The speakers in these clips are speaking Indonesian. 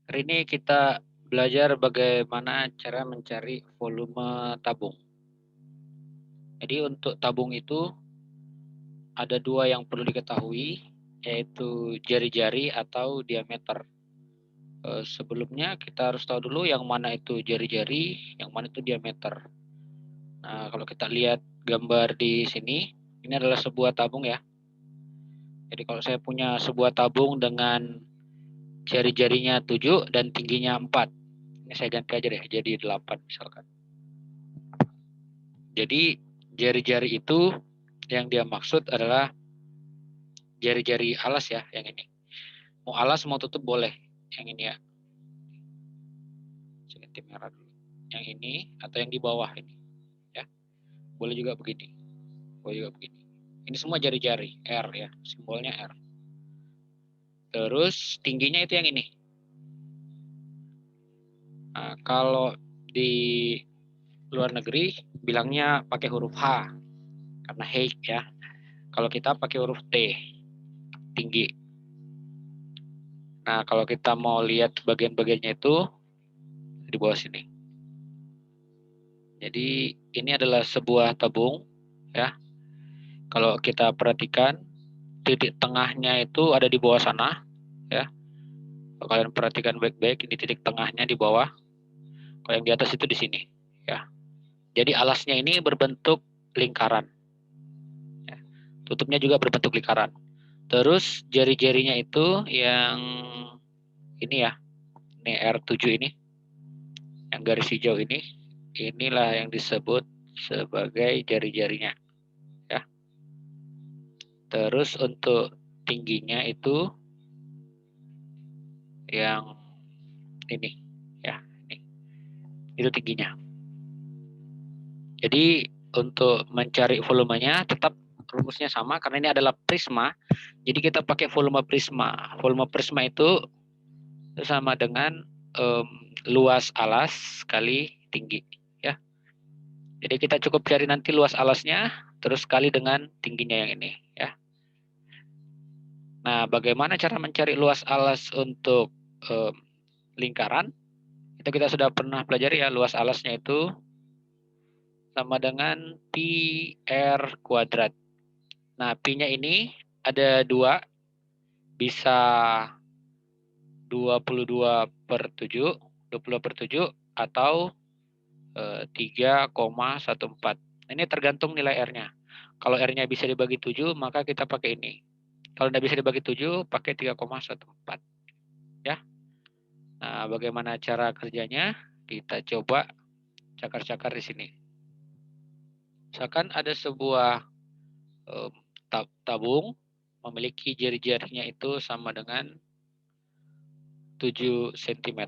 Hari ini kita belajar bagaimana cara mencari volume tabung. Jadi untuk tabung itu ada dua yang perlu diketahui, yaitu jari-jari atau diameter. Sebelumnya kita harus tahu dulu yang mana itu jari-jari, yang mana itu diameter. Nah, kalau kita lihat gambar di sini, ini adalah sebuah tabung ya. Jadi kalau saya punya sebuah tabung dengan jari-jarinya 7 dan tingginya 4. Ini saya ganti aja deh, jadi 8 misalkan. Jadi jari-jari itu yang dia maksud adalah jari-jari alas ya, yang ini. Mau alas mau tutup boleh, yang ini ya. Saya ganti merah dulu. Yang ini atau yang di bawah ini, ya. Boleh juga begini, boleh juga begini. Ini semua jari-jari R ya, simbolnya R. Terus tingginya itu yang ini. Nah, kalau di luar negeri bilangnya pakai huruf H karena height ya. Kalau kita pakai huruf T, tinggi. Nah, kalau kita mau lihat bagian-bagiannya itu di bawah sini. Jadi ini adalah sebuah tabung ya. Kalau kita perhatikan titik tengahnya itu ada di bawah sana ya. Kalau kalian perhatikan baik-baik ini titik tengahnya di bawah. Kalau yang di atas itu di sini ya. Jadi alasnya ini berbentuk lingkaran. Ya. Tutupnya juga berbentuk lingkaran. Terus jari-jarinya itu yang ini ya. Ini R7 ini. Yang garis hijau ini. Inilah yang disebut sebagai jari-jarinya ya. Terus untuk tingginya itu yang ini ya, ini. Itu tingginya. Jadi untuk mencari volumenya tetap rumusnya sama karena ini adalah prisma. Jadi kita pakai volume prisma. Volume prisma itu sama dengan luas alas kali tinggi ya. Jadi kita cukup cari nanti luas alasnya terus kali dengan tingginya yang ini ya. Nah, bagaimana cara mencari luas alas untuk lingkaran? Itu kita sudah pernah pelajari ya, luas alasnya itu sama dengan pi R kuadrat. Nah, pi-nya ini ada dua, bisa 22/7 atau 3,14. Ini tergantung nilai R-nya. Kalau R-nya bisa dibagi 7, maka kita pakai ini. Kalau tidak bisa dibagi 7, pakai 3,14. Ya. Nah, bagaimana cara kerjanya? Kita coba cakar-cakar di sini. Misalkan ada sebuah tabung memiliki jari-jarinya itu sama dengan 7 cm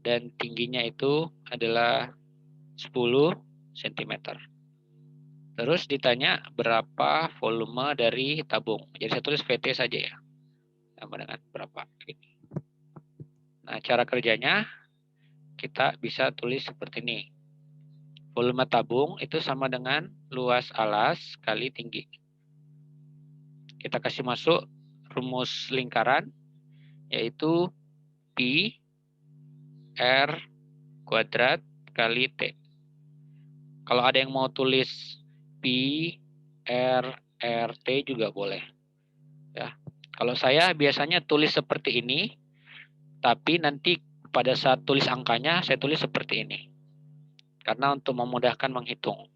dan tingginya itu adalah 10 cm. Terus ditanya berapa volume dari tabung. Jadi saya tulis VT saja ya. Sama dengan berapa. Nah, cara kerjanya kita bisa tulis seperti ini. Volume tabung itu sama dengan luas alas kali tinggi. Kita kasih masuk rumus lingkaran, yaitu pi R kuadrat kali T. Kalau ada yang mau tulis pi R RT juga boleh. Ya. Kalau saya biasanya tulis seperti ini, tapi nanti pada saat tulis angkanya saya tulis seperti ini. Karena untuk memudahkan menghitung.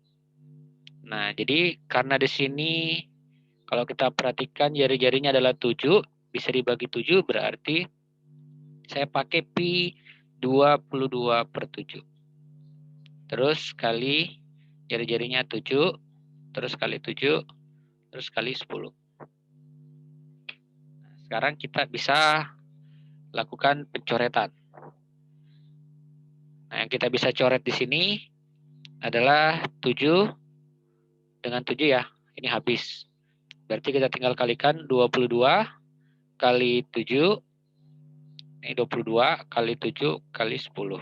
Nah, jadi karena di sini kalau kita perhatikan jari-jarinya adalah 7, bisa dibagi 7 berarti saya pakai pi 22/7. Terus kali jari-jarinya 7, terus kali 7, terus kali 10. Nah, sekarang kita bisa lakukan pencoretan. Nah, yang kita bisa coret di sini adalah 7 dengan 7 ya. Ini habis. Berarti kita tinggal kalikan 22 kali 7. Ini 22 kali 7 kali 10.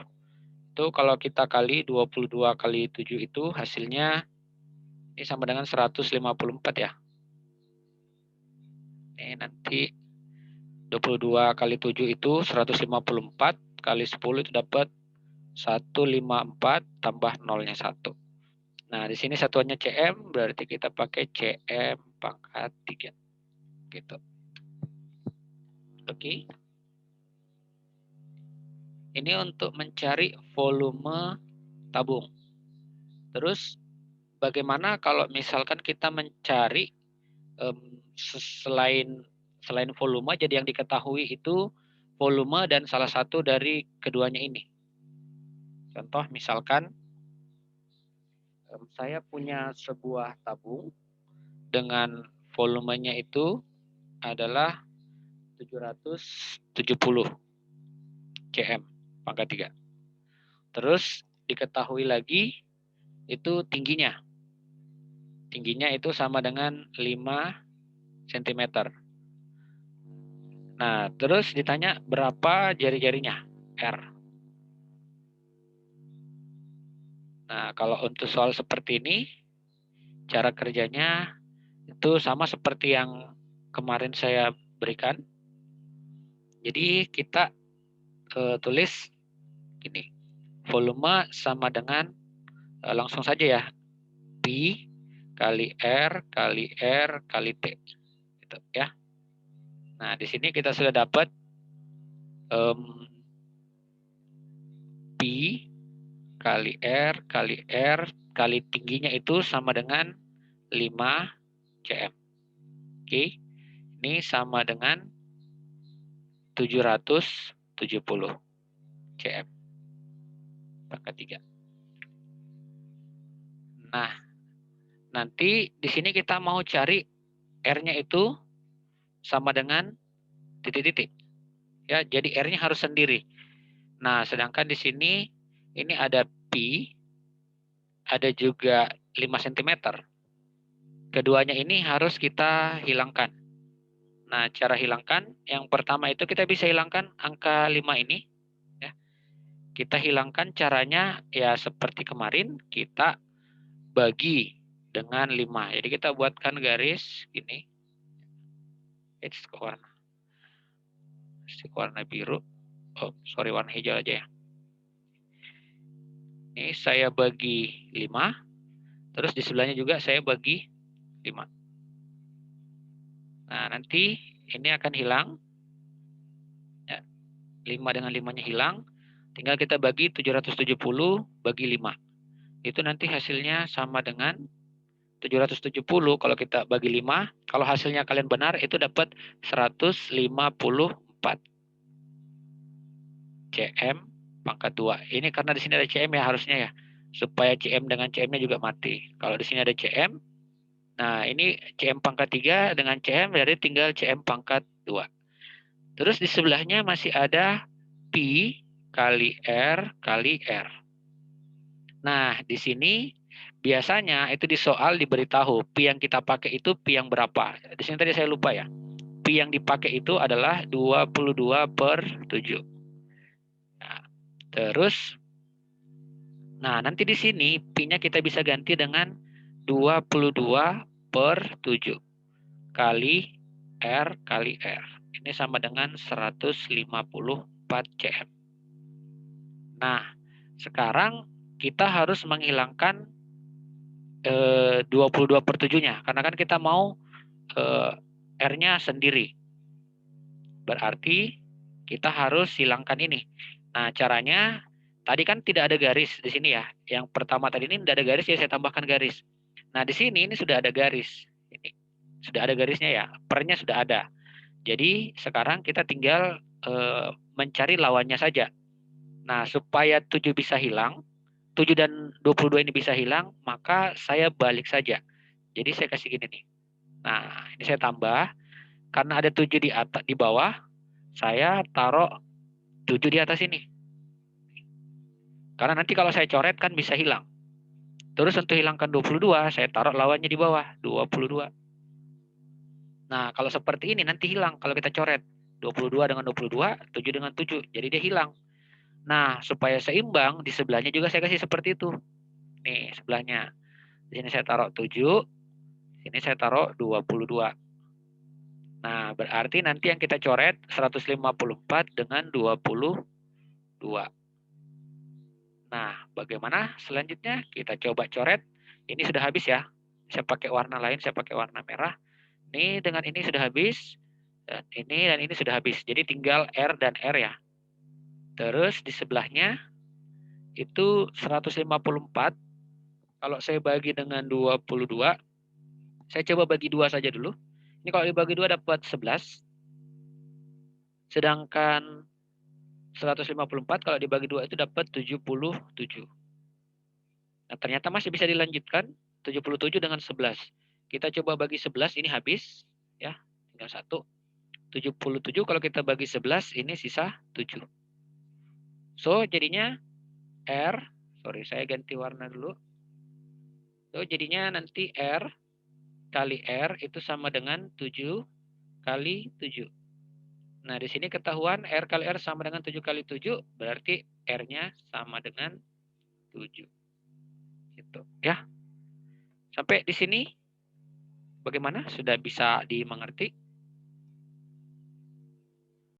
Itu kalau kita kali 22 kali 7 itu hasilnya ini sama dengan 154 ya. Ini nanti 22 kali 7 itu 154, kali 10 itu dapat 154 tambah nolnya 1. Nah, di sini satuannya cm, berarti kita pakai cm pangkat 3. Gitu. Oke. Ini untuk mencari volume tabung. Terus, bagaimana kalau misalkan kita mencari selain volume, jadi yang diketahui itu volume dan salah satu dari keduanya ini. Contoh misalkan saya punya sebuah tabung dengan volumenya itu adalah 770 cm pangkat 3. Terus diketahui lagi itu tingginya. Tingginya itu sama dengan 5 cm. Nah, terus ditanya berapa jari-jarinya? R. Nah, kalau untuk soal seperti ini, cara kerjanya itu sama seperti yang kemarin saya berikan. Jadi kita tulis gini, volume sama dengan langsung saja ya, P kali R kali R kali T, gitu ya. Nah, di sini kita sudah dapat P kali R kali tingginya itu sama dengan 5 cm. Oke, ini sama dengan 770 cm pangkat 3. Nah, nanti di sini kita mau cari R-nya itu sama dengan titik-titik. Ya, jadi R-nya harus sendiri. Nah, sedangkan di sini ini ada P, ada juga 5 cm. Keduanya ini harus kita hilangkan. Nah, cara hilangkan, yang pertama itu kita bisa hilangkan angka 5 ini. Ya. Kita hilangkan caranya ya seperti kemarin, kita bagi dengan 5. Jadi kita buatkan garis ini. Ke warna biru. Oh, sorry, warna hijau aja ya. Ini saya bagi 5. Terus di sebelahnya juga saya bagi 5. Nah, nanti ini akan hilang. Ya, 5 dengan 5-nya hilang. Tinggal kita bagi 770 bagi 5. Itu nanti hasilnya sama dengan 770 kalau kita bagi 5. Kalau hasilnya kalian benar, itu dapat 154 cm pangkat 2. Ini karena di sini ada cm ya harusnya ya. Supaya cm dengan cm-nya juga mati. Kalau di sini ada cm, nah ini cm pangkat 3 dengan cm, berarti tinggal cm pangkat 2. Terus di sebelahnya masih ada P kali R kali R. Nah, di sini biasanya itu di soal diberitahu Pi yang kita pakai itu Pi yang berapa. Di sini tadi saya lupa ya. Pi yang dipakai itu adalah 22/7. Nah, terus, nah nanti di sini Pi-nya kita bisa ganti dengan 22/7 kali R kali R. Ini sama dengan 154 cm. Nah, sekarang kita harus menghilangkan 22/7-nya. Karena kan kita mau R-nya sendiri. Berarti kita harus hilangkan ini. Nah, caranya tadi kan tidak ada garis di sini ya. Yang pertama tadi ini tidak ada garis, ya saya tambahkan garis. Nah, di sini ini sudah ada garis. Ini sudah ada garisnya ya. Per-nya sudah ada. Jadi sekarang kita tinggal mencari lawannya saja. Nah, supaya 7 bisa hilang, 7 dan 22 ini bisa hilang, maka saya balik saja. Jadi saya kasih gini nih. Nah, ini saya tambah. Karena ada 7 di atas, di bawah, saya taruh 7 di atas ini. Karena nanti kalau saya coret kan bisa hilang. Terus untuk hilangkan 22, saya taruh lawannya di bawah, 22. Nah, kalau seperti ini nanti hilang kalau kita coret. 22 dengan 22, 7 dengan 7. Jadi dia hilang. Nah, supaya seimbang, di sebelahnya juga saya kasih seperti itu. Nih, sebelahnya. Di sini saya taruh 7, di sini saya taruh 22. Nah, berarti nanti yang kita coret 154 dengan 22. Nah, bagaimana selanjutnya? Kita coba coret. Ini sudah habis ya. Saya pakai warna lain, saya pakai warna merah. Ini dengan ini sudah habis. Dan ini sudah habis. Jadi tinggal R dan R ya. Terus di sebelahnya itu 154. Kalau saya bagi dengan 22, saya coba bagi 2 saja dulu. Ini kalau dibagi 2 dapat 11. Sedangkan 154 kalau dibagi 2 itu dapat 77. Nah, ternyata masih bisa dilanjutkan 77 dengan 11. Kita coba bagi 11, ini habis ya, tinggal 1. 77 kalau kita bagi 11 ini sisa 7. So, jadinya R, sorry saya ganti warna dulu. So, jadinya nanti R kali R itu sama dengan 7 kali 7. Nah, di sini ketahuan R kali R sama dengan 7 kali 7, berarti R-nya sama dengan 7. Gitu ya. Sampai di sini bagaimana? Sudah bisa dimengerti?